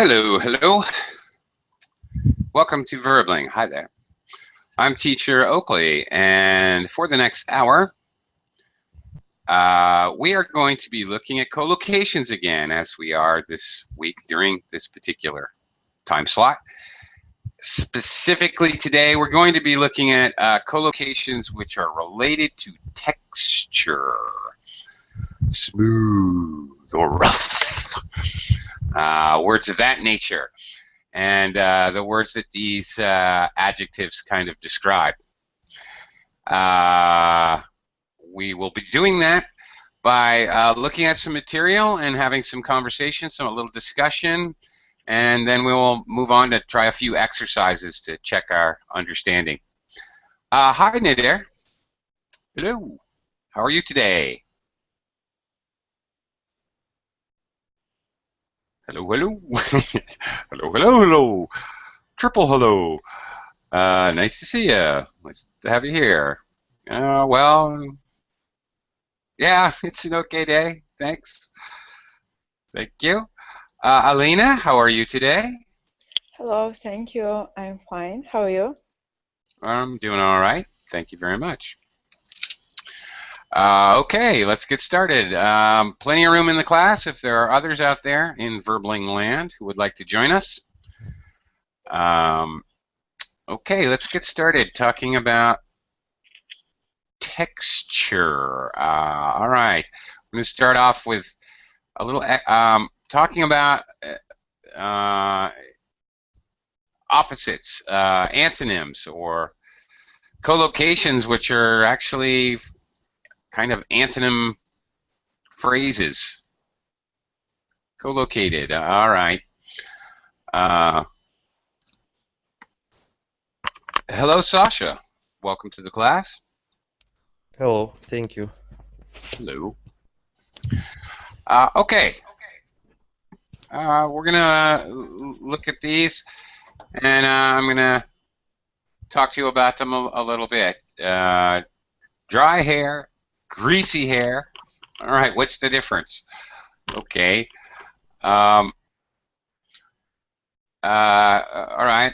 Hello, hello. Welcome to Verbling. Hi there. I'm teacher Oakley, and for the next hour, we are going to be looking at collocations again, as we are this week during this particular time slot. Specifically today, we're going to be looking at collocations which are related to texture, smooth or rough, words of that nature. And the words that these adjectives kind of describe. We will be doing that by looking at some material and having some conversation, a little discussion, and then we will move on to try a few exercises to check our understanding. Hi, Nader. Hello. How are you today? Hello, hello. Hello, hello, hello. Triple hello. Nice to see you. Nice to have you here. Well, yeah, it's an okay day. Thanks. Thank you. Alina, how are you today? Hello, thank you. I'm fine. How are you? I'm doing all right. Thank you very much. Okay, let's get started. Plenty of room in the class if there are others out there in Verbling land who would like to join us. Okay, let's get started talking about texture. All right, I'm going to start off with a little talking about opposites, antonyms, or collocations, which are actually kind of antonym phrases. Collocated. All right. Hello, Sasha. Welcome to the class. Hello, thank you. Hello. Okay. We're gonna look at these, and I'm gonna talk to you about them a little bit. Dry hair, greasy hair. All right, what's the difference? Okay. All right.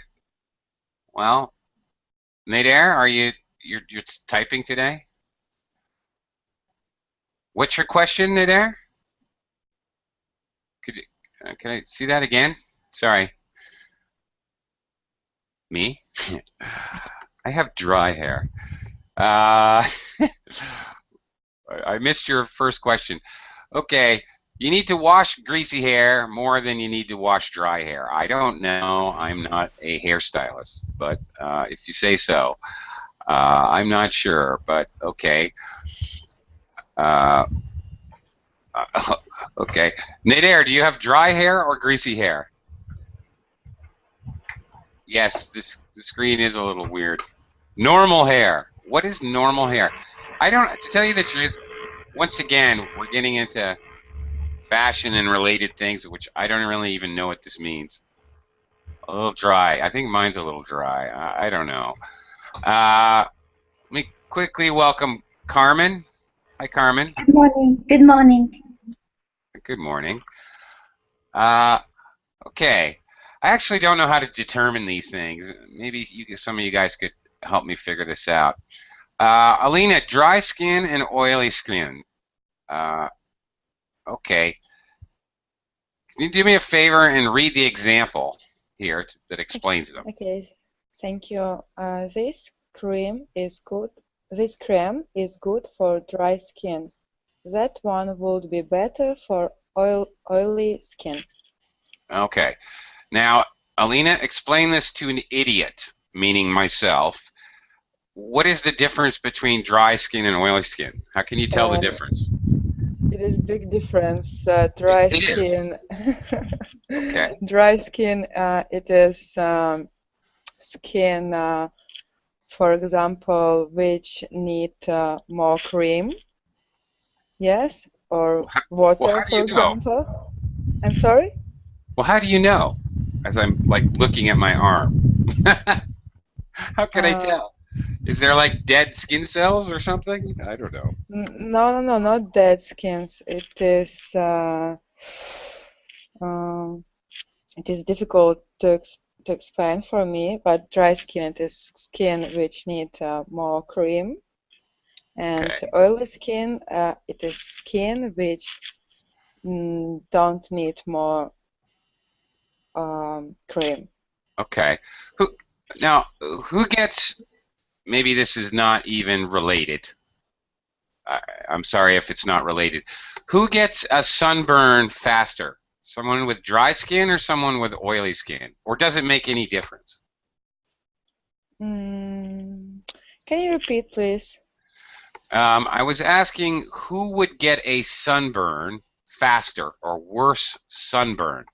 Well, Nader, are you're typing today? What's your question, Nader? Can I see that again? Sorry. Me? I have dry hair. I missed your first question. Okay, you need to wash greasy hair more than you need to wash dry hair. I don't know. I'm not a hairstylist, but if you say so. I'm not sure, but okay. Okay. Nader, do you have dry hair or greasy hair? Yes, the screen is a little weird. Normal hair. What is normal hair? I don't, to tell you the truth, once again, we're getting into fashion and related things, which I don't really even know what this means. A little dry. I think mine's a little dry. I don't know. Let me quickly welcome Carmen. Hi, Carmen. Good morning. Good morning. Good morning. Okay. I actually don't know how to determine these things. Maybe some of you guys could help me figure this out. Alina, dry skin and oily skin. Okay. Can you do me a favor and read the example here that explains them? Okay, thank you. This cream is good. This cream is good for dry skin. That one would be better for oily skin. Okay. Now, Alina, explain this to an idiot, meaning myself. What is the difference between dry skin and oily skin? How can you tell the difference? It is big difference. Dry skin. Okay. Dry skin. It is skin, for example, which need more cream. Yes, or water, for example. I'm sorry? Well, how do you know? As I'm like looking at my arm. How can I tell? Is there like dead skin cells or something? I don't know. No, not dead skins. It is it is difficult to explain for me, but dry skin, it is skin which need more cream, and Okay. oily skin, it is skin which don't need more cream. Okay. Who now? Who gets? Maybe this is not even related. I'm sorry if it's not related. Who gets a sunburn faster? Someone with dry skin or someone with oily skin? Or does it make any difference? Can you repeat, please? I was asking who would get a sunburn faster or worse sunburn?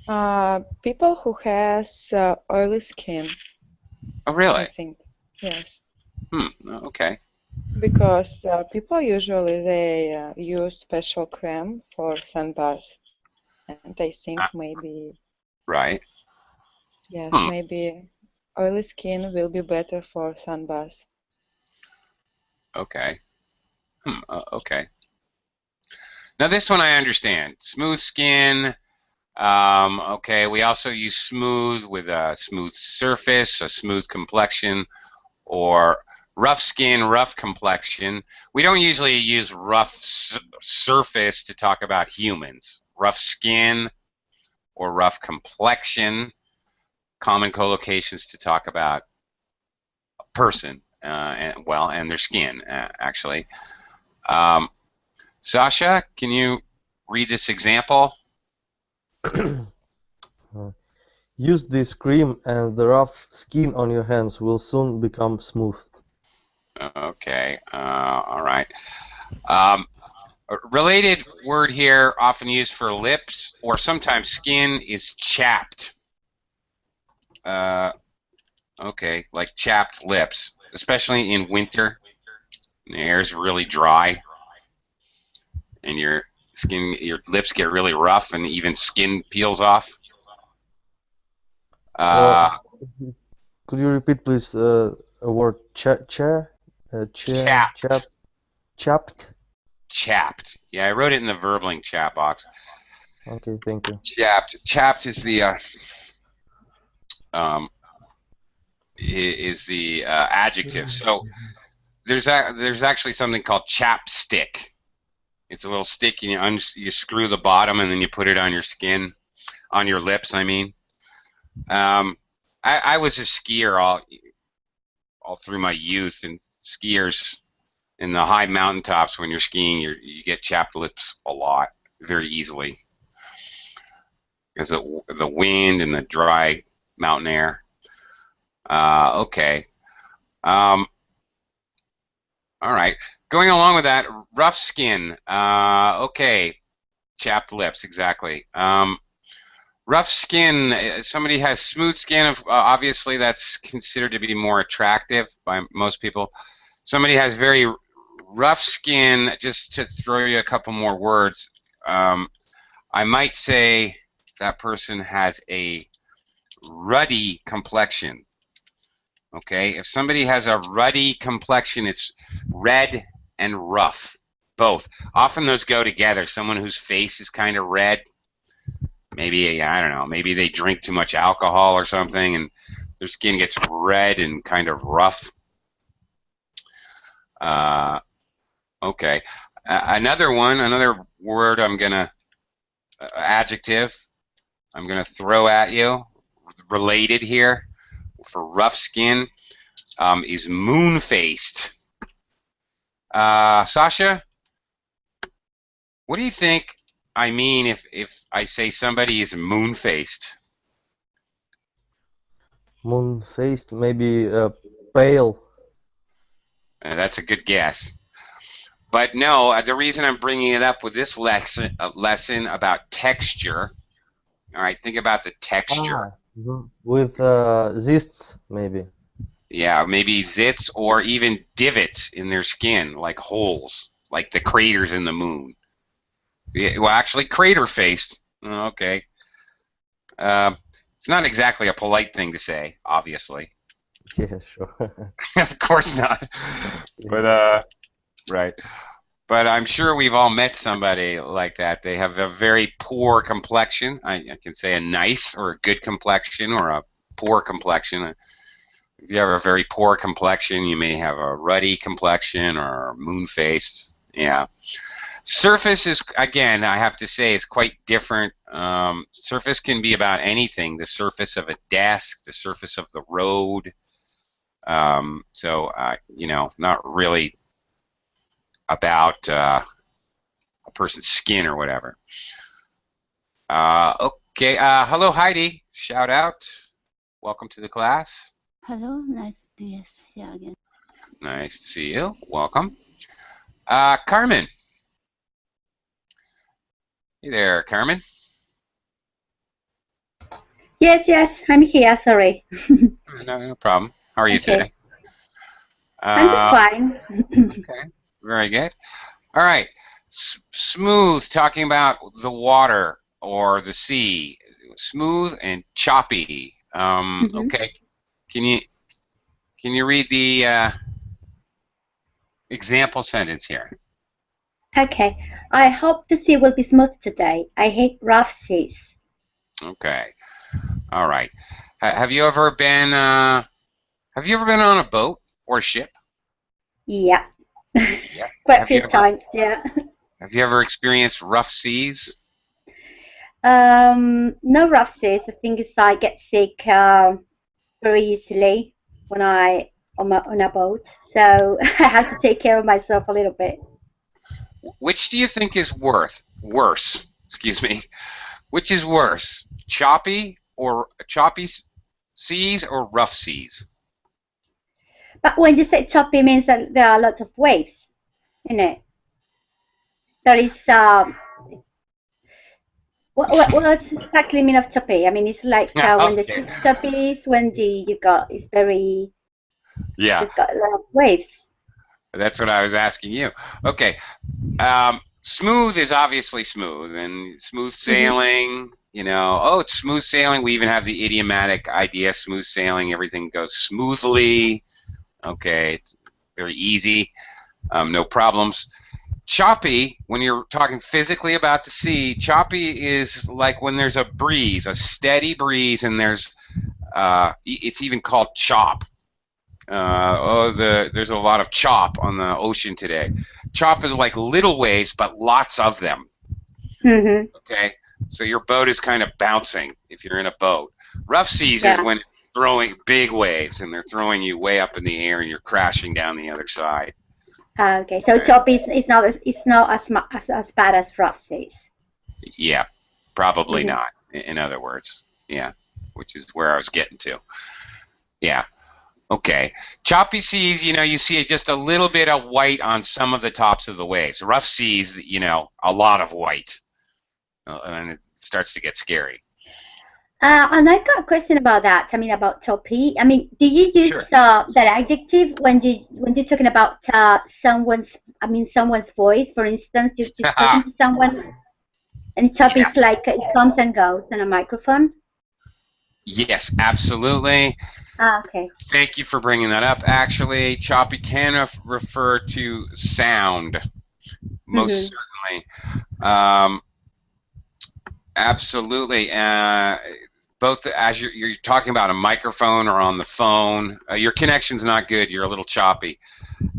People who has oily skin, Oh, I really? think. Yes. Okay. Because people usually they use special cream for sunbath, and I think Uh, maybe right. yes, Hmm. maybe oily skin will be better for sunbath. Okay. Okay. Now this one I understand. Smooth skin. Okay. We also use smooth with a smooth surface, a smooth complexion, or rough skin, rough complexion. We don't usually use rough surface to talk about humans. Rough skin or rough complexion, common collocations to talk about a person, and their skin, actually. Um, Sasha, can you read this example? Uh, Use this cream and the rough skin on your hands will soon become smooth. Okay, all right. Um, a related word here, often used for lips or sometimes skin, is chapped. Uh, okay, like chapped lips, especially in winter. The air is really dry, and your lips get really rough, and even skin peels off. Uh, Uh, could you repeat, please, a word chapped, chapped? chapped. Yeah, I wrote it in the verbling chat box. Okay, thank you. Chapped is um, the adjective. So there's actually something called chapstick. It's a little stick, and you screw the bottom, and then you put it on your skin, on your lips. I mean, um, I was a skier all through my youth, and skiers in the high mountaintops when you're skiing, you get chapped lips a lot, very easily, because of the wind and the dry mountain air. Okay. Um, all right. Going along with that, rough skin. Okay. Chapped lips, exactly. Rough skin, somebody has smooth skin, obviously that's considered to be more attractive by most people. Somebody has very rough skin, just to throw you a couple more words, I might say that person has a ruddy complexion. Okay, if somebody has a ruddy complexion, it's red and rough, both. Often those go together. Someone whose face is kind of red, maybe, I don't know, maybe they drink too much alcohol or something, and their skin gets red and kind of rough. Uh, okay, another word adjective I'm gonna throw at you, related here for rough skin, is moon-faced. Sasha, what do you think I mean if I say somebody is moon-faced? Moon-faced, maybe pale. That's a good guess. But no, the reason I'm bringing it up with this lesson about texture. All right, think about the texture. With cysts, maybe. Yeah, maybe zits or even divots in their skin, like holes, like the craters in the moon. Yeah, well, actually, crater-faced. Okay. Uh, it's not exactly a polite thing to say, obviously. Yeah, sure. Of course not. But Yeah. right. But I'm sure we've all met somebody like that. They have a very poor complexion. I can say a nice or a good complexion or a poor complexion. If you have a very poor complexion, you may have a ruddy complexion or moon-faced. Yeah. Surface is, again, I have to say, is quite different. Surface can be about anything. The surface of a desk, the surface of the road. You know, not really about a person's skin or whatever. Okay. Hello, Heidi. Shout out. Welcome to the class. Hello, nice to see you again. Nice to see you. Welcome. Carmen. Hey there, Carmen. Yes, I'm here. Sorry. No problem. How are you today? I'm fine. Okay. Very good. All right. Smooth, talking about the water or the sea. Smooth and choppy. Okay. Can you read the example sentence here? Okay. I hope the sea will be smooth today. I hate rough seas. Okay. All right. Have you ever been on a boat or a ship? Yeah. Yeah. Quite a few times, yeah. Have you ever experienced rough seas? No rough seas. The thing is, I get sick very easily when on a boat, so I have to take care of myself a little bit. Which do you think is worse? Excuse me. Which is worse, choppy seas or rough seas? But when you say choppy, it means that there are lots of waves in it. There is what does exactly mean of choppy? I mean, it's like when the sea's choppy is when it's very it's got a lot of waves. That's what I was asking you. Okay. Smooth is obviously smooth, and smooth sailing, you know, oh, it's smooth sailing. We even have the idiomatic idea, smooth sailing, everything goes smoothly. Okay, it's very easy, no problems. Choppy, when you're talking physically about the sea, choppy is like when there's a breeze, a steady breeze, and it's even called chop. There's a lot of chop on the ocean today. Chop is like little waves, but lots of them. Okay, so your boat is kind of bouncing if you're in a boat. Rough seas is when it's throwing big waves, and they're throwing you way up in the air, and you're crashing down the other side. Okay, so chop is not as bad as rough seas. Yeah, probably not. In other words, yeah, which is where I was getting to. Yeah. Okay. Choppy seas, you know, you see just a little bit of white on some of the tops of the waves. Rough seas, you know, a lot of white. And it starts to get scary. And I got a question about that. I mean, about choppy. I mean, do you use that adjective when you're talking about someone's voice? For instance, you're just talking to someone, and choppy is like it comes and goes on a microphone. Yes, absolutely. Okay. Thank you for bringing that up. Actually, choppy can refer to sound, most certainly. Absolutely. Both as you're talking about a microphone or on the phone, your connection's not good. You're a little choppy.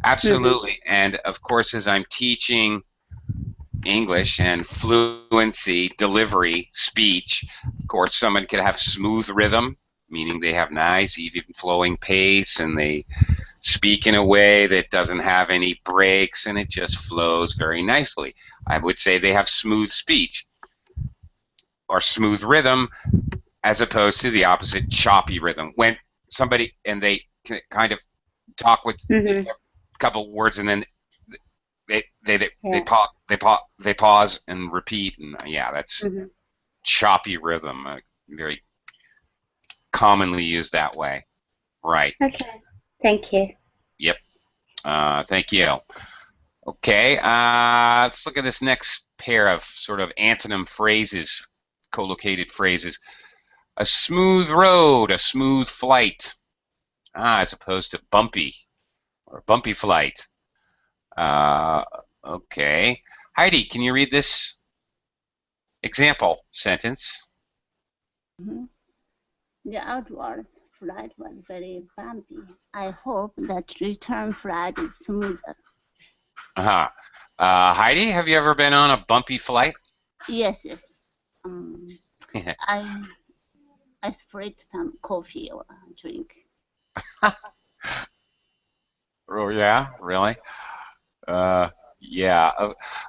Absolutely. And of course, as I'm teaching English and fluency, delivery, speech, of course, someone could have smooth rhythm, meaning they have nice, even flowing pace, and they speak in a way that doesn't have any breaks, and it just flows very nicely. I would say they have smooth speech or smooth rhythm, as opposed to the opposite, choppy rhythm. When somebody and they kind of talk with a couple words, and then they pause and repeat, and that's choppy rhythm. Very commonly used that way. Right. Okay. Thank you. Yep. Thank you. Okay. Let's look at this next pair of sort of antonym phrases, collocated phrases. A smooth road, a smooth flight, as opposed to bumpy or bumpy flight. Okay. Heidi, can you read this example sentence? Mhm. The outward flight was very bumpy. I hope that return flight is smoother. Uh-huh. Heidi, have you ever been on a bumpy flight? Yes, yes. I I sprayed some coffee or drink. Oh, yeah, really? Yeah.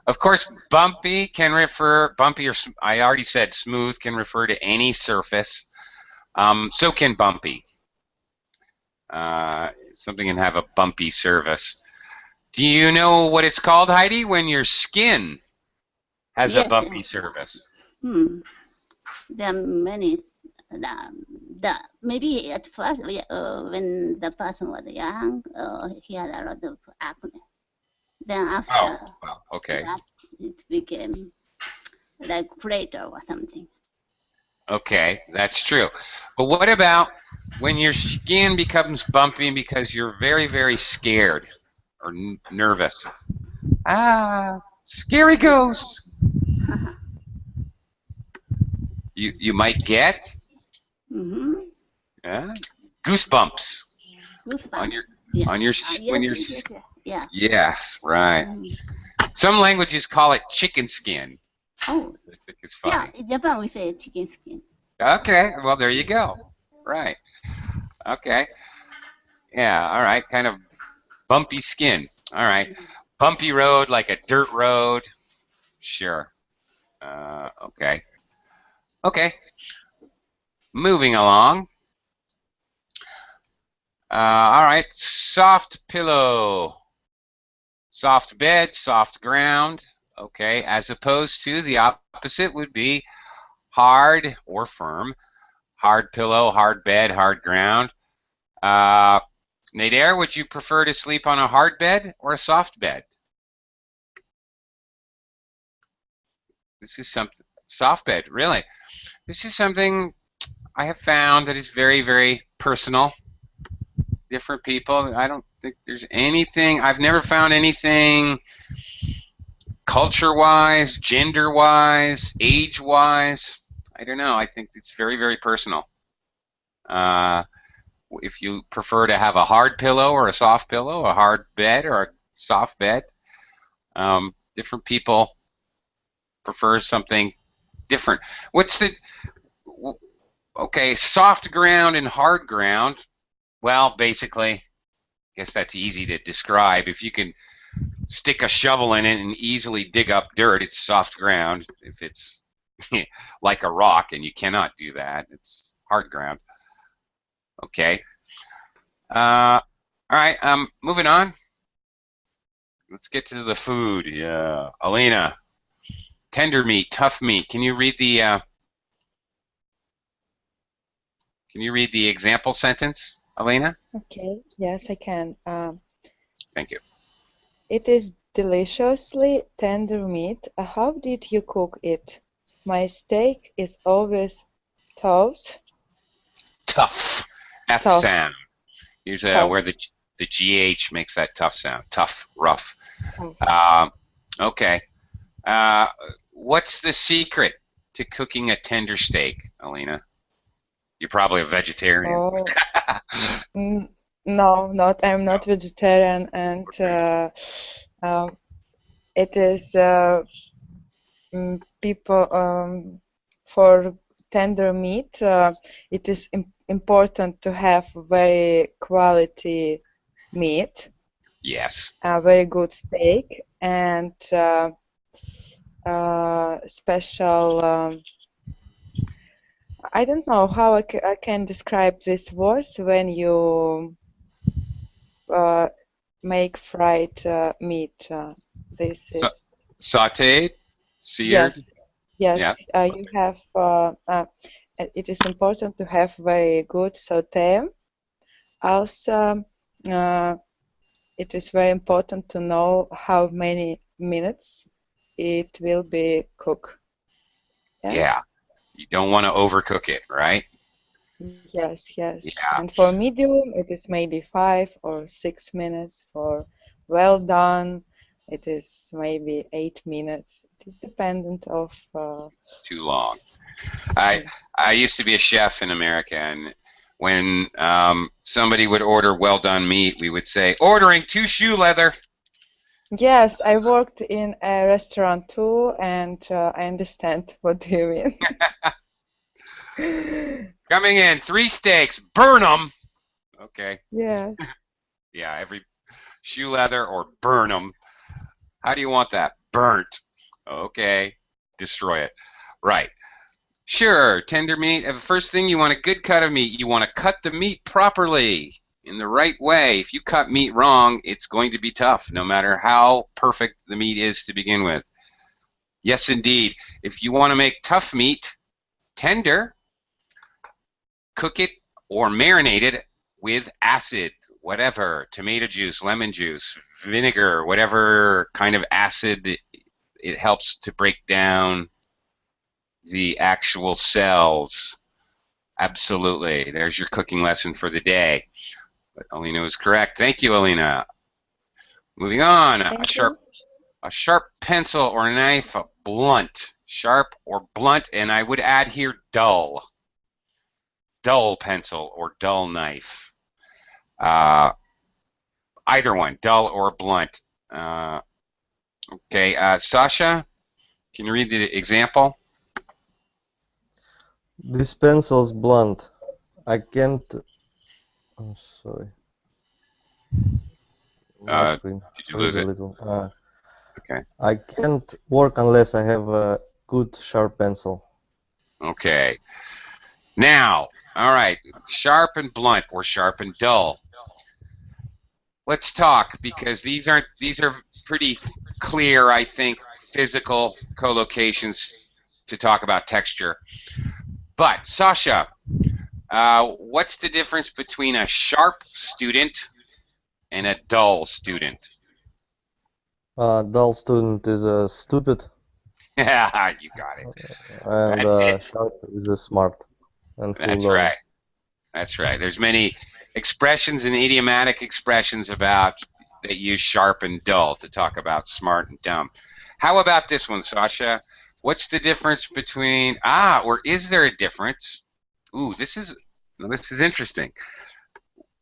Of course, bumpy can refer, bumpy or I already said smooth can refer to any surface. So can bumpy. Something can have a bumpy surface. Do you know what it's called, Heidi, when your skin has a Yes, bumpy yes. surface? There are many. Maybe at first, when the person was young, he had a lot of acne. Then Oh, after well, okay. that, it became like crater or something. Okay, that's true. But what about when your skin becomes bumpy because you're very, very scared or nervous? Ah, scary ghost. You might get yeah, goosebumps on Goosebumps. your Yeah. on your when Yes, you're yes, yes, yeah. yes, right. Some languages call it chicken skin. Oh, I think it's yeah. funny. In Japan, we say chicken skin. Okay, well there you go. Right. Okay. Yeah. All right. Kind of bumpy skin. All right. Bumpy road, like a dirt road. Sure. Okay. Okay. Moving along. All right. Soft pillow. Soft bed, soft ground. Okay. As opposed to the opposite would be hard or firm. Hard pillow, hard bed, hard ground. Nader, would you prefer to sleep on a hard bed or a soft bed? This is something, soft bed, really. This is something I have found that is very, very personal. Different people. I don't think there's anything, I've never found anything culture-wise, gender-wise, age-wise. I don't know. I think it's very, very personal. Uh, if you prefer to have a hard pillow or a soft pillow, a hard bed or a soft bed, different people prefer something different. What's the, okay, soft ground and hard ground? Well, basically, I guess that's easy to describe. If you can stick a shovel in it and easily dig up dirt, it's soft ground. If it's like a rock and you cannot do that, it's hard ground. Okay. All right. Moving on. Let's get to the food. Yeah. Alina, tender meat, tough meat. Can you read the example sentence, Alina? Okay, yes, I can. Thank you. It is deliciously tender meat. How did you cook it? My steak is always tough. Tough. F Tough. sound. Here's Tough. where the GH makes that tough sound. Tough, rough. Tough. Okay. What's the secret to cooking a tender steak, Alina? You're probably a vegetarian. Oh, no, not. I'm not vegetarian, and it is people for tender meat. It is important to have very quality meat. Yes. A very good steak and special. I don't know how I can describe these words when you make fried meat. This So, is sautéed, seared. yes, Yeah. yes. You have. It is important to have very good sauté. Also, it is very important to know how many minutes it will be cooked. Yes? Yeah. You don't want to overcook it, right? Yes, yes. Yeah. And for medium, it is maybe 5 or 6 minutes. For well done, it is maybe 8 minutes. It is dependent of Too long. I yes. I used to be a chef in America, and when somebody would order well done meat, we would say, "Ordering 2 shoe leather." Yes, I worked in a restaurant too, and I understand what do you mean. Coming in, 3 steaks, burn them. Okay, Yeah. yeah, every shoe leather or burn them. How do you want that? Burnt. Okay, destroy it. Right. Sure, tender meat. The first thing, you want a good cut of meat. You want to cut the meat properly in the right way. If you cut meat wrong, it's going to be tough, no matter how perfect the meat is to begin with. Yes, indeed. If you want to make tough meat tender, cook it or marinate it with acid, whatever, tomato juice, lemon juice, vinegar, whatever kind of acid. It helps to break down the actual cells. Absolutely. There's your cooking lesson for the day. But Alina was correct. Thank you, Alina. Moving on. Thank you. A sharp pencil or knife, a blunt. Sharp or blunt, and I would add here dull. Dull pencil or dull knife. Either one, dull or blunt. Okay, Sasha, can you read the example? This pencil's blunt. I can't. I'm sorry. My screen Did you lose freeze a it? little. Okay. I can't work unless I have a good sharp pencil. Okay. Now, all right, sharp and blunt or sharp and dull. Let's talk, because these are pretty clear, I think, physical collocations to talk about texture. But Sasha, what's the difference between a sharp student and a dull student? Dull student is a stupid, Yeah, you got it. and That's it. sharp is a smart and who That's learn. right. That's right. There's many expressions and idiomatic expressions about that use sharp and dull to talk about smart and dumb. How about this one, Sasha? What's the difference between or is there a difference? Ooh, this is interesting.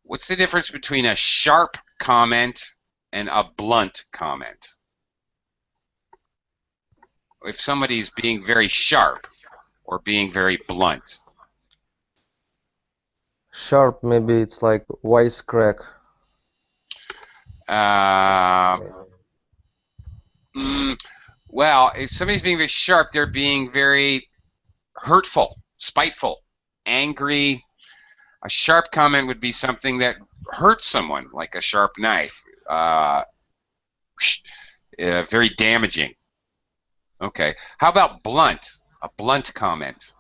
What's the difference between a sharp comment and a blunt comment? If somebody's being very sharp or being very blunt. Sharp, maybe it's like wisecrack. Well, if somebody's being very sharp, they're being very hurtful, spiteful, angry. A sharp comment would be something that hurts someone, like a sharp knife. Very damaging. Okay. How about blunt? A blunt comment.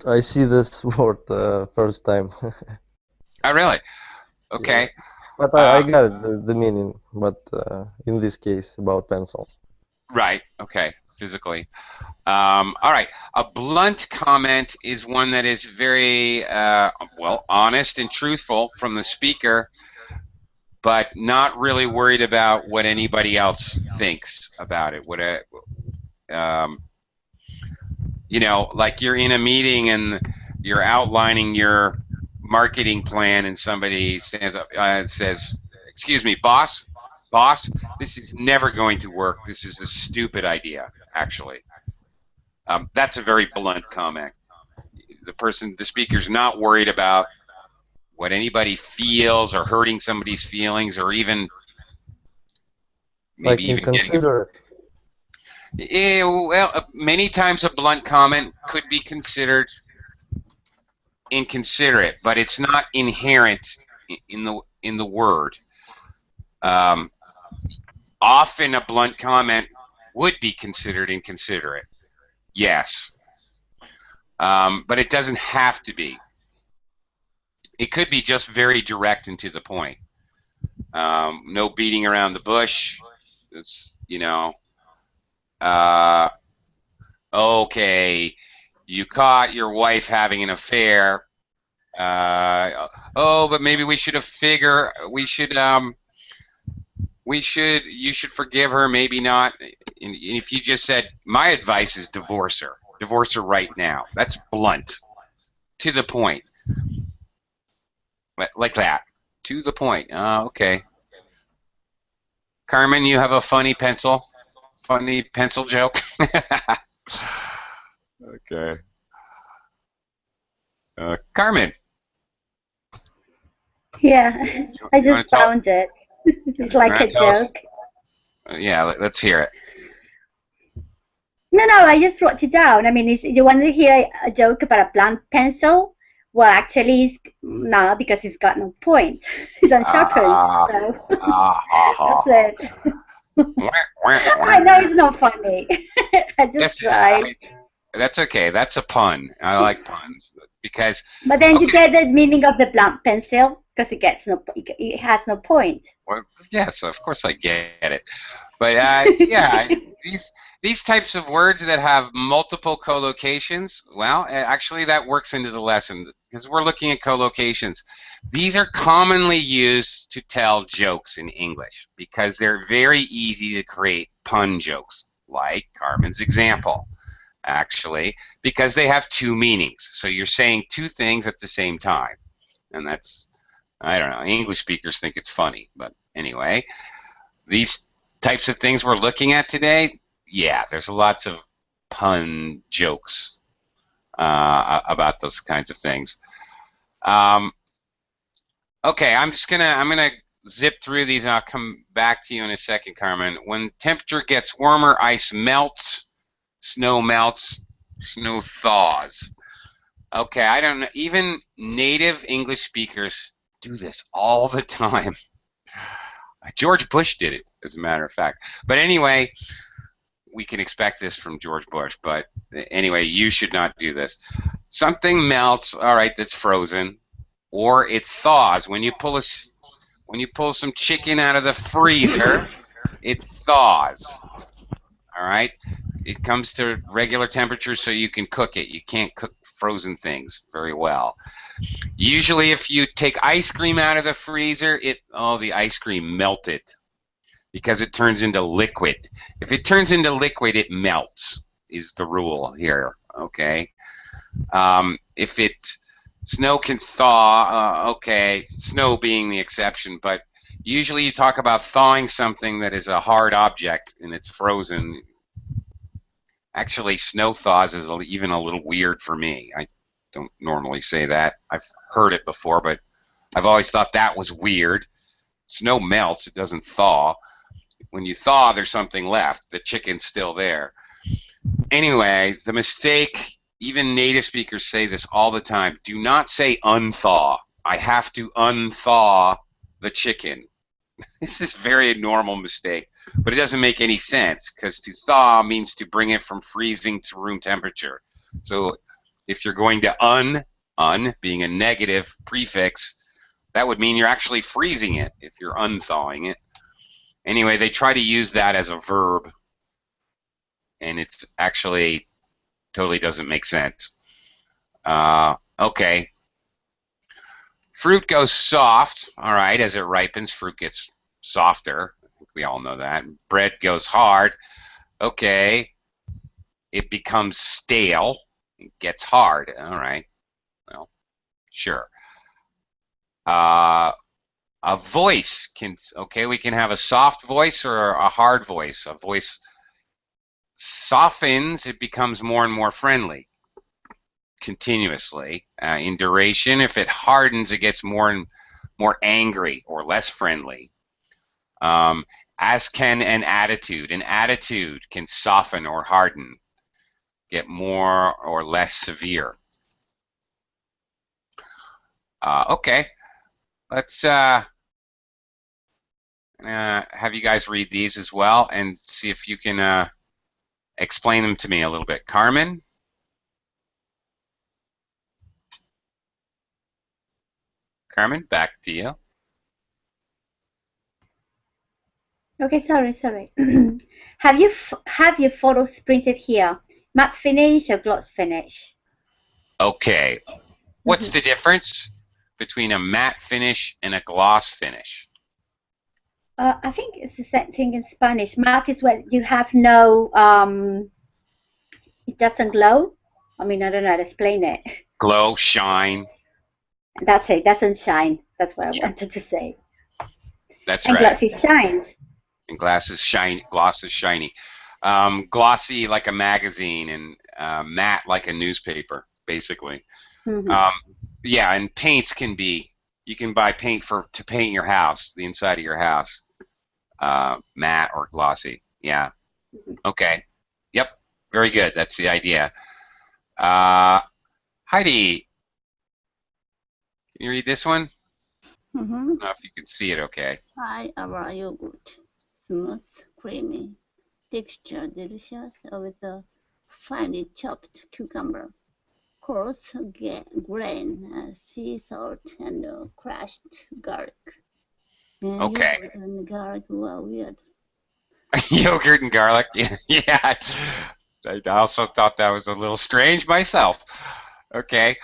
I see this word first time. Oh, really? Okay. Yeah. But I got it, the meaning, but in this case about pencil. Right. Okay. Physically. All right. A blunt comment is one that is very honest and truthful from the speaker, but not really worried about what anybody else thinks about it. Like you're in a meeting and you're outlining your marketing plan, and somebody stands up and says, "Excuse me, boss, this is never going to work. This is a stupid idea, actually." That's a very blunt comment. The speaker's not worried about what anybody feels or hurting somebody's feelings, or even maybe Like even inconsiderate. Many times a blunt comment could be considered inconsiderate, but it's not inherent in the word. Often a blunt comment would be considered inconsiderate. Yes. But it doesn't have to be. It could be just very direct and to the point. No beating around the bush. It's, okay, you caught your wife having an affair. oh, but maybe we should have you should forgive her, maybe not. And if you just said, my advice is divorce her right now. That's blunt, to the point, like that, to the point. Okay. Carmen, you have a funny pencil joke? Okay. Carmen, Yeah, I you want just to tell? found it. It's like a Tell us? joke. Yeah, let's hear it. No, I just wrote it down. I mean, you want to hear a joke about a blunt pencil? Well, actually, it's no, because it's got no point. It's unsharpened. Ah, So ah, that's it. I know it's not funny. I just Yes, tried. that's okay. That's a pun. I like puns because, But then you okay, get the meaning of the blunt pencil because it has no point. well, yes, of course I get it. But yeah, these types of words that have multiple collocations, well, actually that works into the lesson because we're looking at collocations. These are commonly used to tell jokes in English because they're very easy to create pun jokes, like Carmen's example, actually, because they have two meanings. So you're saying two things at the same time. And that's, I don't know, English speakers think it's funny. But anyway, these types of things we're looking at today, yeah, there's lots of pun jokes about those kinds of things. Okay, I'm gonna zip through these and I'll come back to you in a second, Carmen. When temperature gets warmer, ice melts, snow melts, snow thaws. Okay, I don't know. Even native English speakers do this all the time. George Bush did it, as a matter of fact. But anyway, we can expect this from George Bush. But anyway, you should not do this. Something melts, all right, that's frozen, or it thaws. When you pull some chicken out of the freezer, it thaws. All right, it comes to regular temperature so you can cook it. You can't cook frozen things very well. Usually if you take ice cream out of the freezer, the ice cream melted because it turns into liquid. If it turns into liquid, it melts, is the rule here, okay? If snow can thaw, okay, snow being the exception, but usually you talk about thawing something that is a hard object and it's frozen. Actually, snow thaws is even a little weird for me. I don't normally say that. I've heard it before, but I've always thought that was weird. Snow melts, it doesn't thaw. When you thaw, there's something left. The chicken's still there. Anyway, the mistake, even native speakers say this all the time, do not say unthaw. I have to unthaw the chicken. This is a very normal mistake, but it doesn't make any sense because to thaw means to bring it from freezing to room temperature. So if you're going to un being a negative prefix, that would mean you're actually freezing it if you're unthawing it. Anyway, they try to use that as a verb, and it's actually totally doesn't make sense. Okay. Fruit goes soft, all right, as it ripens, fruit gets softer. We all know that. Bread goes hard. Okay. It becomes stale. It gets hard. All right. Well, sure. A voice we can have a soft voice or a hard voice. A voice softens, it becomes more and more friendly continuously. In duration, if it hardens, it gets more and more angry or less friendly. As can an attitude. An attitude can soften or harden, get more or less severe. Okay, let's have you guys read these as well and see if you can explain them to me a little bit. Carmen? Carmen, back to you. Okay, sorry. Have your photos printed here? Matte finish or gloss finish? Okay. What's the difference? between a matte finish and a gloss finish? I think it's the same thing in Spanish. Matte is when you have no, it doesn't glow. I mean, I don't know how to explain it. Glow, shine. That's it, doesn't shine. That's what I Yeah, wanted to say. that's And right. glossy shines. And gloss is shiny. Glossy like a magazine, and matte like a newspaper, basically. Mm-hmm. Yeah, and paints can be. You can buy paint to paint your house, the inside of your house, matte or glossy. Yeah. Okay. Yep. Very good. That's the idea. Heidi, can you read this one? I don't know if you can see it. Okay. Try our yogurt. Smooth, creamy, texture delicious with a finely chopped cucumber, coarse grain, sea salt, and crushed garlic. Okay. Yogurt and garlic were weird. Yogurt and garlic. Yeah. I also thought that was a little strange myself. Okay.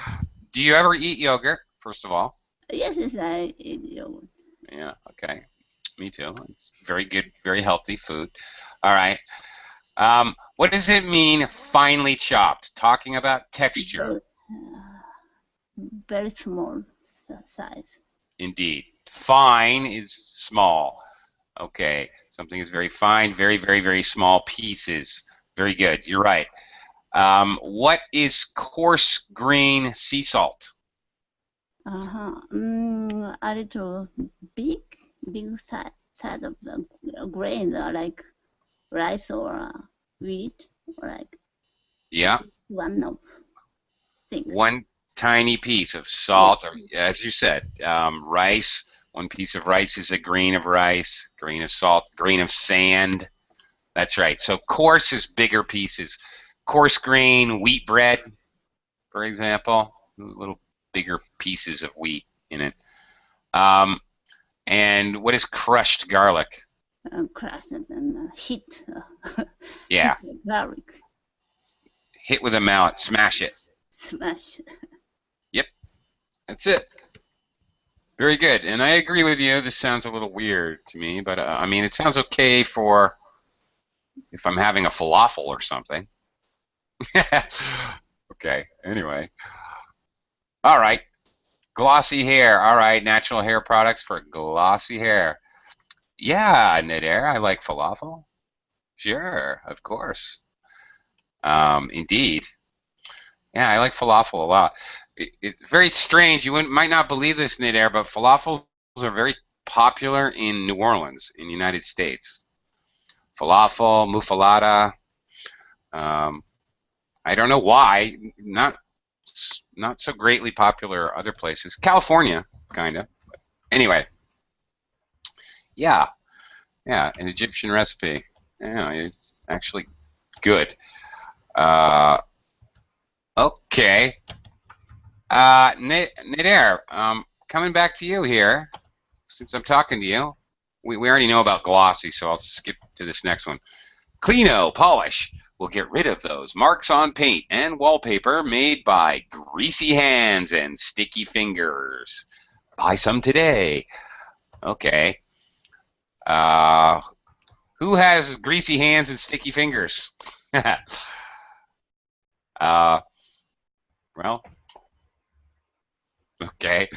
Do you ever eat yogurt, first of all? Yes, I eat yogurt. Yeah, okay. Me too. It's very good, very healthy food. All right. What does it mean, finely chopped? Talking about texture. Very small size. Indeed. Fine is small. Okay. Something is very fine, very, very, very small pieces. Very good. You're right. What is coarse grain sea salt? A little big side of the grain, like rice or wheat, or like Yeah. one of things. One tiny piece of salt, or as you said, rice. One piece of rice is a grain of rice, grain of salt, grain of sand. That's right. So quartz is bigger pieces. Coarse grain, wheat bread, for example, little bigger pieces of wheat in it. And what is crushed garlic? Crushed and hit. Yeah. Hit garlic. Hit with a mallet, smash it. Smash. Yep, that's it. Very good. And I agree with you. This sounds a little weird to me, but I mean, it sounds okay for if I'm having a falafel or something. Okay, anyway. All right. Glossy hair. All right, natural hair products for glossy hair. Yeah, Nader, I like falafel. Sure, of course. Indeed. Yeah, I like falafel a lot. It's very strange. You might not believe this, Nader, but falafels are very popular in New Orleans, in the United States. Falafel, muffaletta. I don't know why. Not so greatly popular other places. California, kind of. Anyway, yeah, an Egyptian recipe. Yeah, it's actually good. Okay. Nader, coming back to you here, since I'm talking to you. We already know about glossy, so I'll skip to this next one. Cleano polish will get rid of those marks on paint and wallpaper made by greasy hands and sticky fingers. Buy some today. Okay. Who has greasy hands and sticky fingers? Well, okay.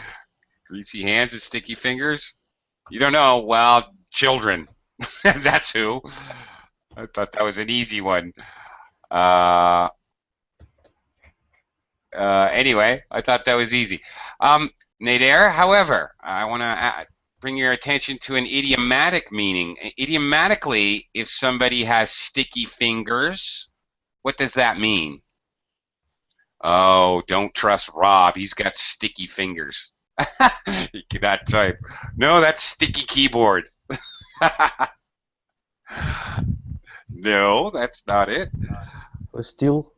Greasy hands and sticky fingers? You don't know? Well, children. That's who. I thought that was an easy one. Anyway, I thought that was easy. Nader, however, I want to bring your attention to an idiomatic meaning. Idiomatically, if somebody has sticky fingers, what does that mean? Oh, don't trust Rob. He's got sticky fingers. He cannot type. No, that's sticky keyboard. No, that's not it. Or still,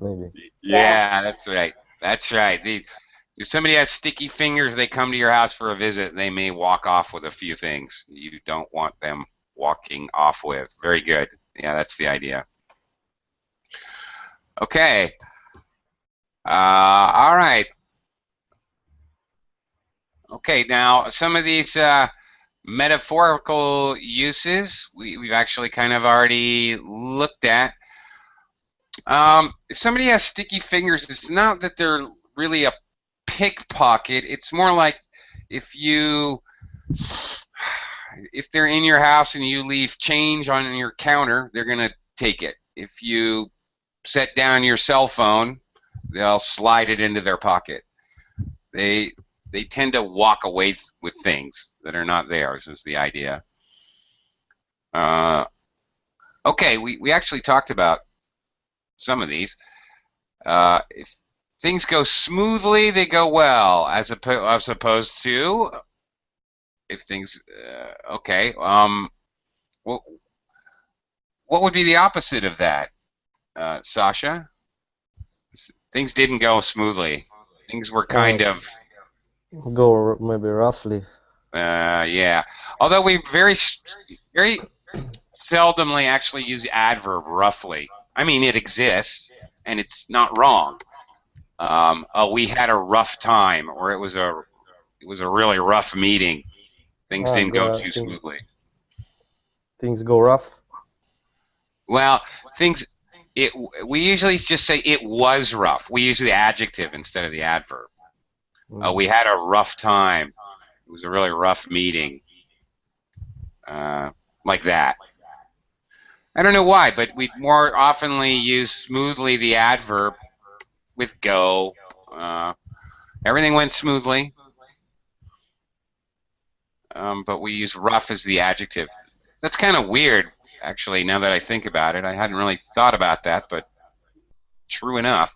maybe. Yeah, that's right. That's right. If somebody has sticky fingers, they come to your house for a visit, they may walk off with a few things you don't want them walking off with. Very good. Yeah, that's the idea. Okay. All right. Okay, now some of these metaphorical uses we've actually kind of already looked at. If somebody has sticky fingers, it's not that they're really a pickpocket. It's more like if you if they're in your house and you leave change on your counter, they're gonna take it. If you set down your cell phone, they'll slide it into their pocket. They they tend to walk away with things that are not theirs, is the idea. Uh, okay, we actually talked about some of these. If things go smoothly, they go well, as opposed to if things okay. What what would be the opposite of that, Sasha? Things didn't go smoothly. Things were kind of Go maybe roughly. yeah. Although we very seldomly actually use the adverb roughly. I mean, it exists and it's not wrong. We had a rough time, or it was a really rough meeting. Things didn't go too smoothly. Things go rough. Well, things. We usually just say it was rough. We use the adjective instead of the adverb. We had a rough time. It was a really rough meeting. Like that. I don't know why, but we more oftenly use smoothly the adverb with go. Everything went smoothly. But we use rough as the adjective. That's kind of weird, actually, now that I think about it. I hadn't really thought about that, but true enough.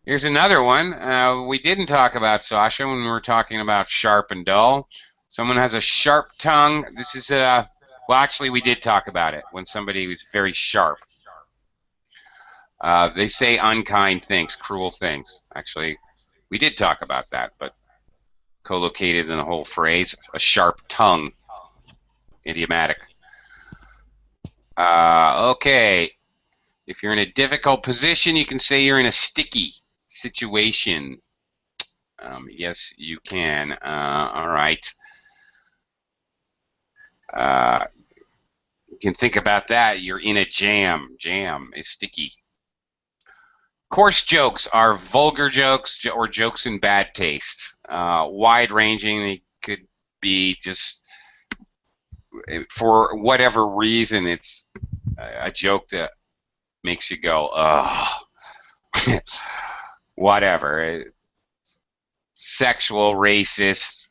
Here's another one. We didn't talk about, Sasha, when we were talking about sharp and dull. Someone has a sharp tongue. This is well, actually, we did talk about it when somebody was very sharp. They say unkind things, cruel things. Actually, we did talk about that, but collocated in the whole phrase, a sharp tongue, idiomatic. Okay, if you're in a difficult position, you can say you're in a sticky situation. Yes, you can. All right. You can think about that. You're in a jam. Jam is sticky. Coarse jokes are vulgar jokes or jokes in bad taste. Wide-ranging. They could be just for whatever reason. It's a joke that makes you go, ugh. Whatever. Sexual, racist,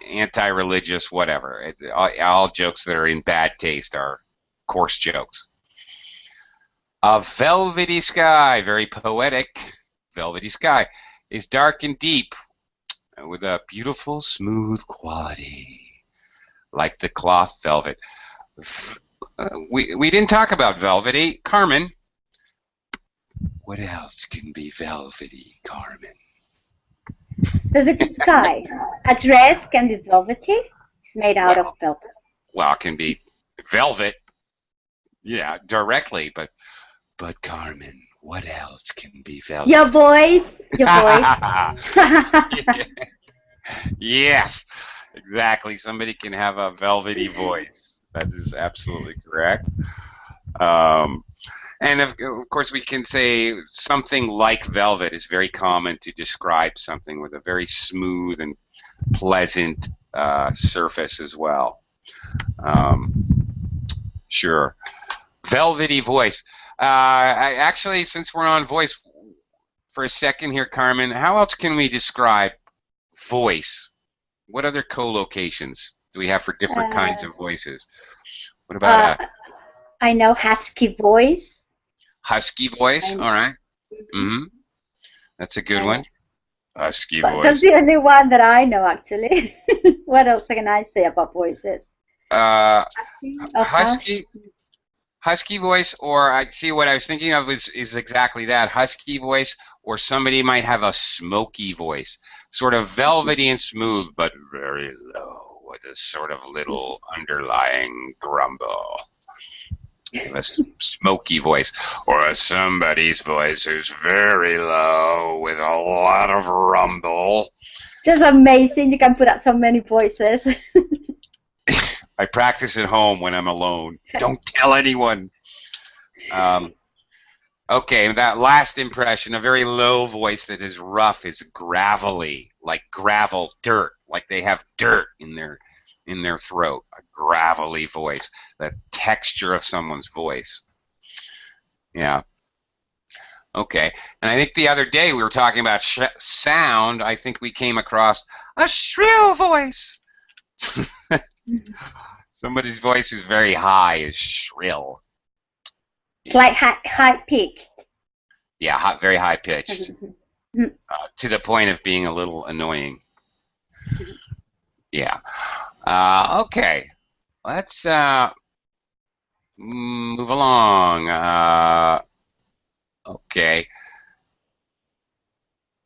anti-religious, whatever. All jokes that are in bad taste are coarse jokes. A velvety sky, very poetic. Velvety sky is dark and deep with a beautiful, smooth quality, like the cloth velvet. We didn't talk about velvety. Carmen, what else can be velvety, Carmen? The sky. A dress can be velvety. It's made out of velvet. Well, it can be velvet. Yeah, directly, but Carmen, what else can be velvet? Your voice. Your voice. Yes, exactly. Somebody can have a velvety voice. That is absolutely correct. And of course, we can say something like velvet is very common to describe something with a very smooth and pleasant surface as well. Sure. Velvety voice. Actually, since we're on voice for a second here, Carmen, how else can we describe voice? What other collocations do we have for different kinds of voices? What about I know husky voice. Husky voice, all right. Mm-hmm. That's a good one. Husky voice. That's the only one that I know, actually. What else can I say about voices? Husky voice, or I see what I was thinking of is exactly that. Husky voice, or somebody might have a smoky voice, sort of velvety and smooth, but very low, with a sort of little underlying grumble. A smoky voice, or somebody's voice who's very low with a lot of rumble. Just amazing. You can put out so many voices. I practice at home when I'm alone. Don't tell anyone. Okay, that last impression, a very low voice that is rough, is gravelly, like gravel, dirt, like they have dirt in their throat. A gravelly voice, the texture of someone's voice. Yeah. Okay. And I think the other day we were talking about sound. I think we came across a shrill voice. Somebody's voice is very high, is shrill. It's like high pitched. Yeah, very high pitched. To the point of being a little annoying. Yeah. Okay. Let's move along. Okay.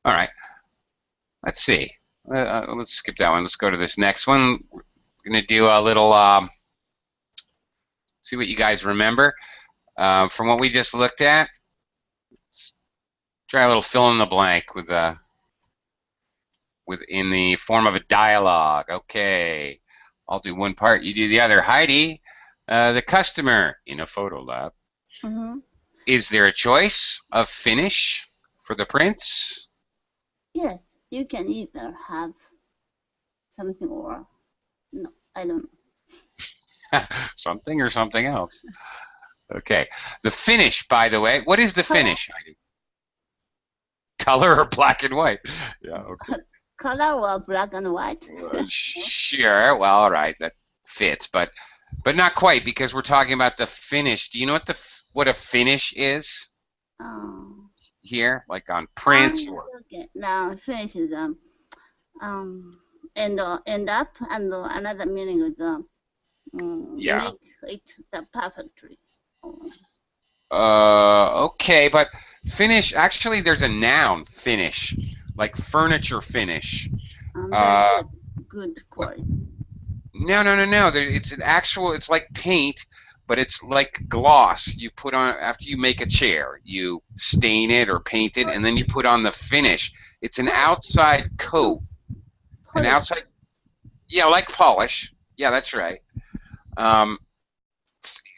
All right. Let's see. Let's skip that one. Let's go to this next one. We're going to do a little, see what you guys remember from what we just looked at. Let's try a little fill in the blank in the form of a dialogue. Okay. I'll do one part, you do the other. Heidi, the customer in a photo lab. Mm-hmm. Is there a choice of finish for the prints? Yes, you can either have something or no, I don't know. Something or something else. Okay. The finish, by the way, what is the finish, Heidi? Color or black and white? Yeah, okay. Color or black and white? Sure. Well, all right, that fits, but not quite, because we're talking about the finish. Do you know what a finish is? Here, like on prints or? Okay. Now finish is end up, and another meaning is Yeah. make it perfectly. Okay, but finish, actually there's a noun, finish, like furniture finish. Good quality. No. It's an actual, it's like paint, but it's like gloss. You put on, after you make a chair, you stain it or paint it, and then you put on the finish. It's an outside coat. An outside, yeah, like polish. Yeah, that's right.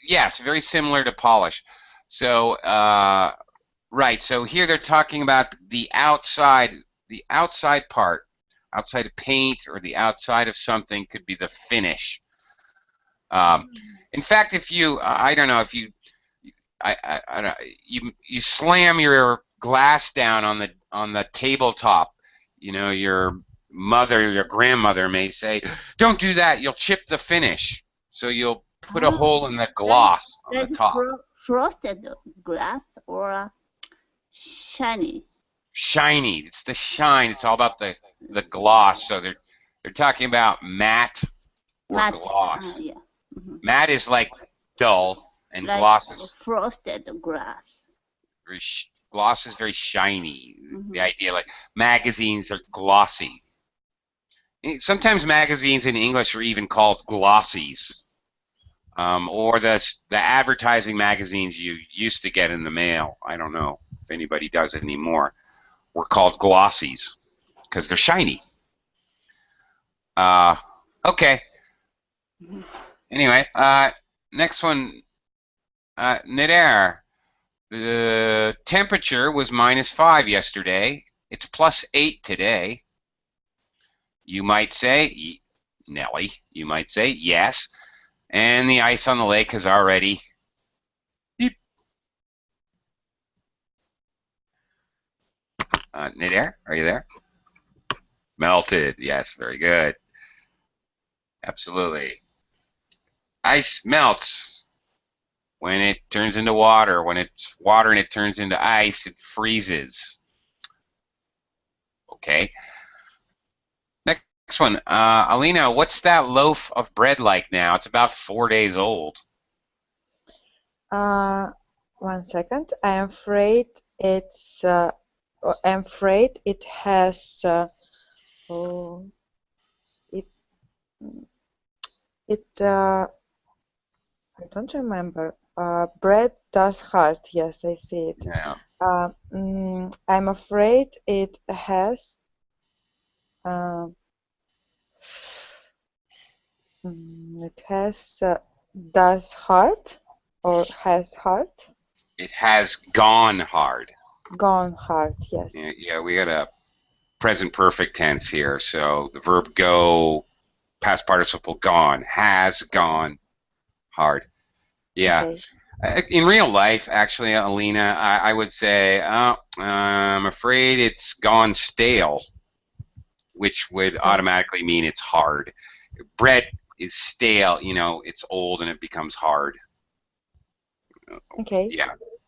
Yes, very similar to polish. So, right. So here they're talking about the outside part, outside of paint or the outside of something could be the finish. In fact, if you, I don't know, if you, I don't, you slam your glass down on the tabletop, you know, your grandmother may say, "Don't do that. You'll chip the finish." So you'll put a hole in the gloss on the top. Frosted glass or shiny? Shiny. It's the shine. It's all about the gloss. So they're talking about matte or gloss. Yeah. Mm-hmm. Matte is like dull, and like gloss is frosted glass. Gloss is very shiny. Mm-hmm. The idea, like magazines are glossy. Sometimes magazines in English are even called glossies. Or the advertising magazines you used to get in the mail, I don't know if anybody does it anymore, were called glossies because they're shiny. Okay. Anyway, next one, Nidair. The temperature was -5 yesterday. It's +8 today. You might say, Nellie, you might say, yes. And the ice on the lake has already beep. Nidair, are you there? Melted. Yes, very good. Absolutely. Ice melts when it turns into water. When it's water and it turns into ice, it freezes. Okay. Next one. Alina, what's that loaf of bread like now? It's about 4 days old. 1 second. I'm afraid it has I don't remember. Bread does hurt. Yes, I see it. Yeah. I'm afraid it has Um, it has does hard or has hard? It has gone hard. Gone hard, yes. Yeah, we got a present perfect tense here. So the verb go, past participle gone, has gone hard. Yeah. Okay. In real life, actually, Alina, I would say, I'm afraid it's gone stale, which would Okay. automatically mean it's hard. Bread is stale, it's old and it becomes hard. Okay.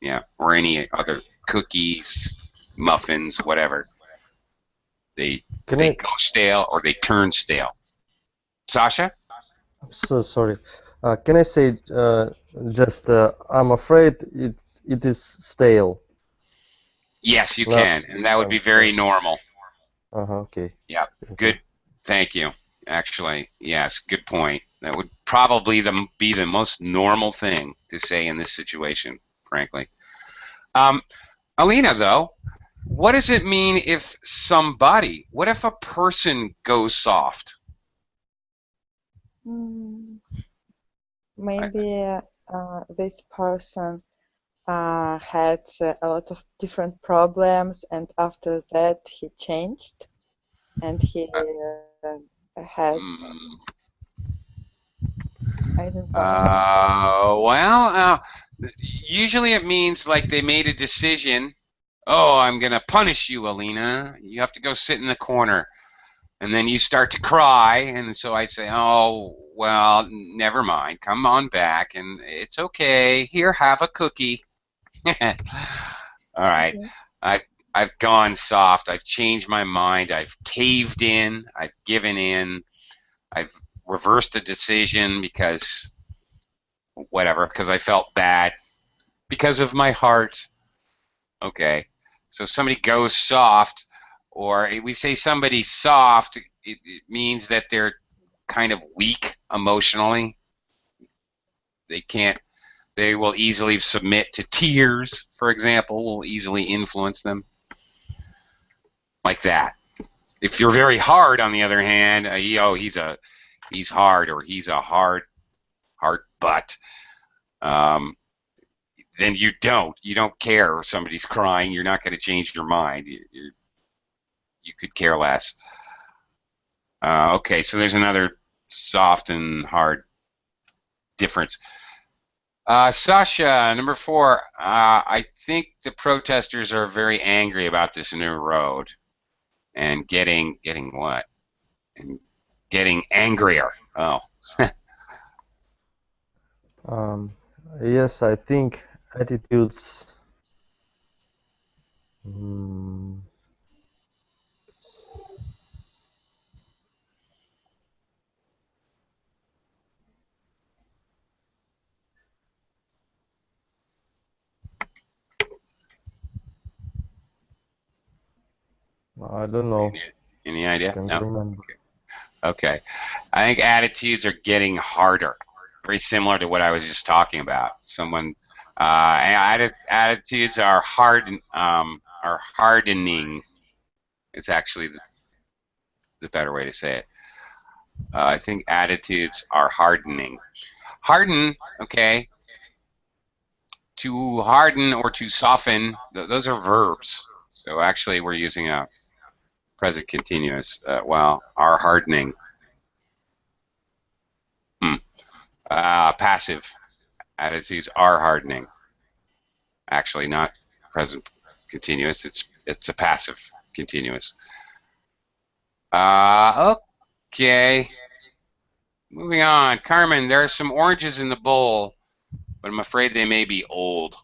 Yeah. Or any other cookies, muffins, whatever. They go stale or they turn stale. Sasha? I'm so sorry. Can I say just I'm afraid it is stale? Yes, you Not, can, and that would be very normal. Okay. Yeah, Thank good. you. Thank you. Actually, yes, good point. That would probably be the most normal thing to say in this situation, frankly. Alina, though, what does it mean if somebody, what if a person goes soft? Maybe this person had a lot of different problems, and after that he changed, and he has, I don't know. Well, usually it means like they made a decision. Oh, I'm gonna punish you, Alina. You have to go sit in the corner. And then you start to cry, and so I say, oh, well, never mind. Come on back, and it's okay. Here, have a cookie. All right. Okay. I've gone soft. I've changed my mind. I've caved in. I've given in. I've reversed a decision because whatever, because I felt bad because of my heart. Okay. So somebody goes soft, or we say somebody's soft, it means that they're kind of weak emotionally. They will easily submit to tears, for example, will easily influence them. Like that. If you're very hard, on the other hand, he's hard, or he's a hard butt. Then you don't care if somebody's crying. You're not going to change your mind. You could care less. Okay, so there's another soft and hard difference. Sasha, number 4. I think the protesters are very angry about this new road, and getting what? And getting angrier. Oh. Yes, I think attitudes. I don't know. Any idea? Can't No. remember. Okay. I think attitudes are getting harder. Very similar to what I was just talking about. Attitudes are hardening. It's actually the better way to say it. I think attitudes are hardening. Harden, okay. To harden or to soften, those are verbs. So actually, we're using a present continuous. Are hardening. Passive attitudes are hardening. Actually, not present continuous. It's a passive continuous. Okay. Moving on. Carmen, there are some oranges in the bowl, but I'm afraid they may be old.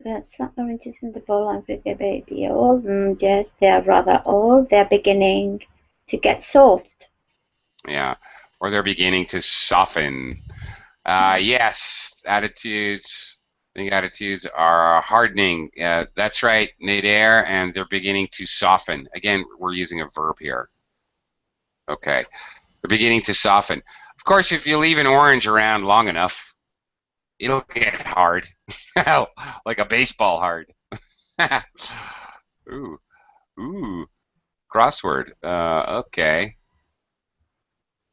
There are some oranges in the bowl. I'm afraid they may be old. Yes, they are rather old. They're beginning to get soft. Yeah, or they're beginning to soften. Yes, attitudes. I think attitudes are hardening. That's right, Nader, and they're beginning to soften. Again, we're using a verb here. Okay, they're beginning to soften. Of course, if you leave an orange around long enough, it'll get hard, like a baseball hard. Ooh, crossword. Okay.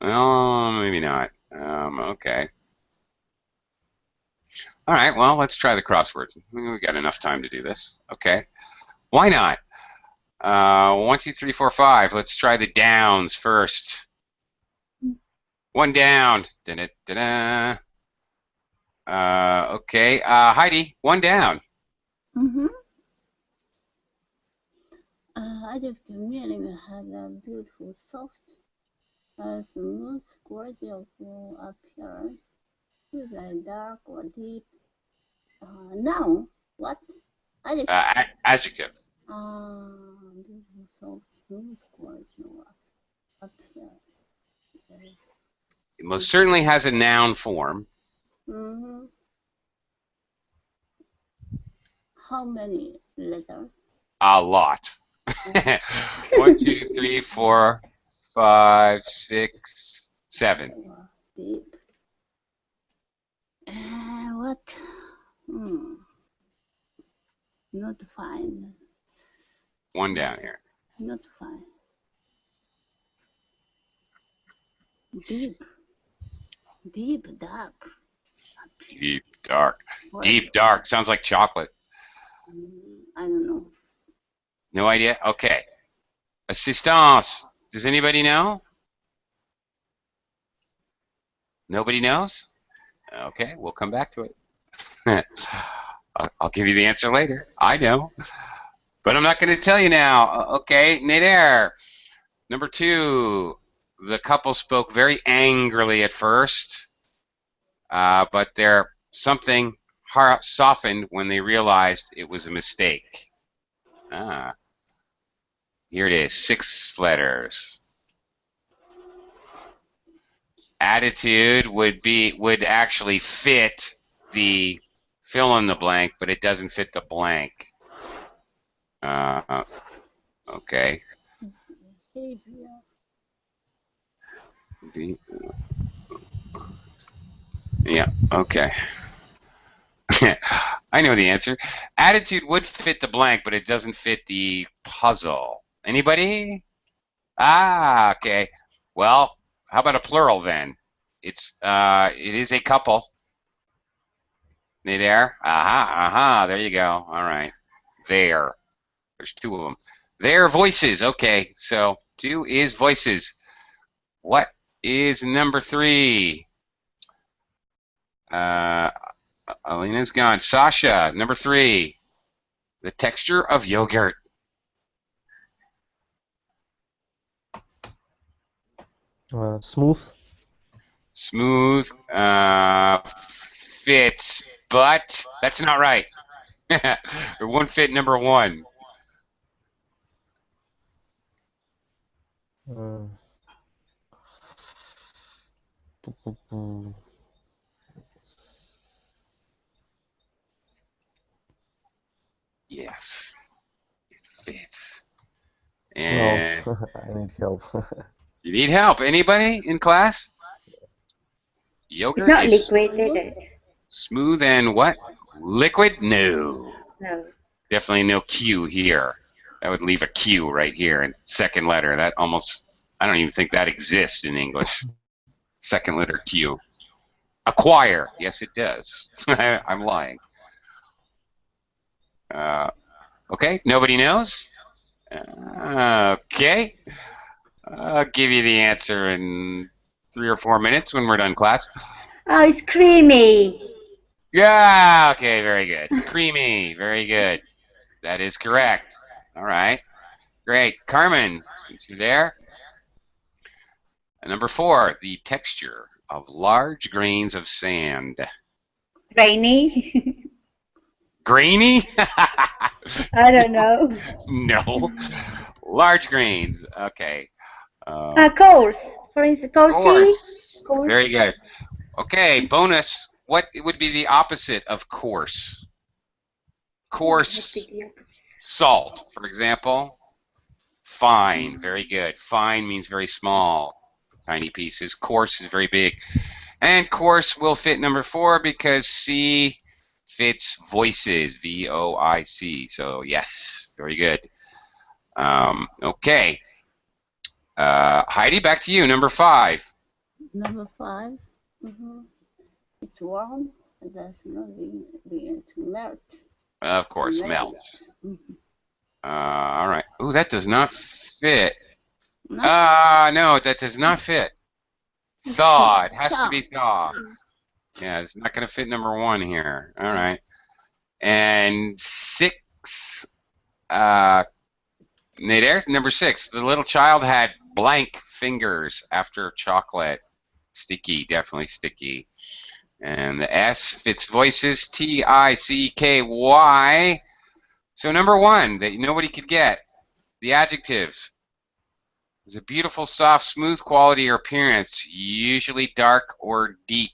Oh, maybe not. Okay. All right, well, let's try the crossword. We got enough time to do this. Okay. Why not? 1, 2, 3, 4, 5. Let's try the downs first. One down. Da-da-da-da. Okay. Heidi, one down. Mm-hmm. Adjective meaning has a beautiful, soft, smooth quality of appearance with a dark or deep. Noun. What? Adjective. Adjective. Beautiful, soft, smooth quality of appearance. It most certainly has a noun form. Mm-hmm. How many letters? A lot. 1, 2, 3, 4, 5, 6, 7. Deep. What? Not fine. One down here. Not fine. Deep. Deep, dark. Deep, dark. What? Deep, dark. Sounds like chocolate. I don't know. No idea? Okay. Assistance. Does anybody know? Nobody knows? Okay, we'll come back to it. I'll give you the answer later. I know. But I'm not going to tell you now. Okay, Nader. Number 2. The couple spoke very angrily at first, but something softened when they realized it was a mistake. Here it is, 6 letters. Attitude would actually fit the fill in the blank, but it doesn't fit the blank. Okay. Yeah, okay. I know the answer. Attitude would fit the blank, but it doesn't fit the puzzle. Anybody? Okay. Well, how about a plural then? It is a couple. There. There you go. All right. There's 2 of them. Their voices. Okay. So 2 is voices. What is number 3? Alina's gone. Sasha, number 3. The texture of yogurt. Smooth. Smooth fits, but that's not right. It won't fit number 1. Yes, it fits. And no, I need help. You need help. Anybody in class? Yogurt it's not liquid, is it? Smooth and what? Liquid? No. No. Definitely no Q here. That would leave a Q right here in second letter. That almost, I don't even think that exists in English. Second letter Q. Acquire. Yes, it does. I'm lying. Okay, nobody knows? Okay. I'll give you the answer in 3 or 4 minutes when we're done class. Oh, it's creamy. Yeah, okay, very good. Creamy, very good. That is correct. All right. Great. Carmen, since you're there. Number 4, the texture of large grains of sand. Rainy. Grainy? I don't know. No. Large grains. Okay. Coarse. For instance, coarse. Very good. Okay, bonus. What would be the opposite of coarse? Coarse. Salt, for example. Fine. Very good. Fine means very small, tiny pieces. Coarse is very big. And coarse will fit number 4 because C fits voices. V-O-I-C. So yes, very good. Okay. Heidi, back to you. Number 5. Number 5. It's warm. That's not to melt. Of course, melt. All right. Ooh, that does not fit. No? No, that does not fit. Thaw. It has to be thaw. Yeah, it's not going to fit number 1 here. All right. And 6. There's number 6. The little child had blank fingers after chocolate. Sticky, definitely sticky. And the S fits voices. T-I-C-K-Y. So number 1 that nobody could get. The adjective is a beautiful, soft, smooth quality or appearance, usually dark or deep.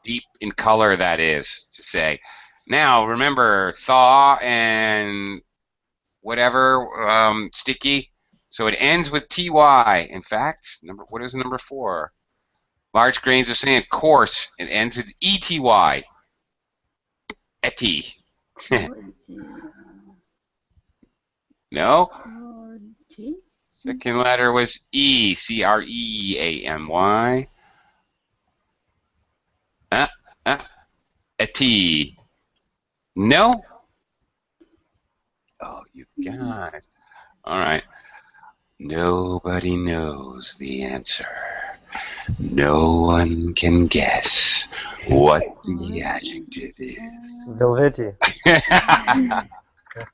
Deep in color, that is to say. Now, remember, thaw and whatever, sticky. So it ends with ty. In fact, what is number 4? Large grains of sand, coarse. It ends with ety. Ety. No? Second letter was E, C-R-E-A-M-Y. Ety. No? Oh, you guys. All right. Nobody knows the answer. No one can guess what the adjective is. Velvety.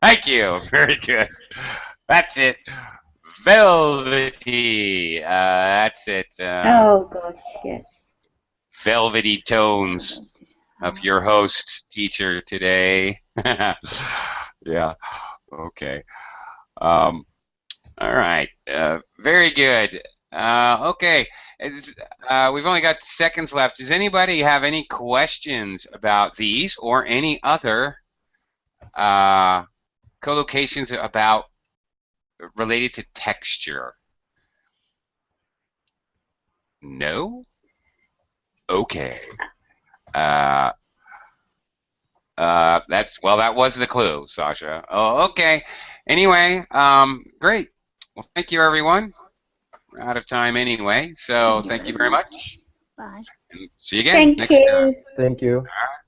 Thank you. Very good. That's it. Velvety. That's it. Oh gosh, yes. Velvety tones of your host teacher today. Yeah. Okay. All right. Very good. Okay. We've only got seconds left. Does anybody have any questions about these or any other collocations about related to texture? No? Okay. That was the clue, Sasha. Oh, okay. Anyway, great. Well, thank you, everyone. We're out of time anyway, so thank you very much. Bye. And see you again next time. Thank you. All right.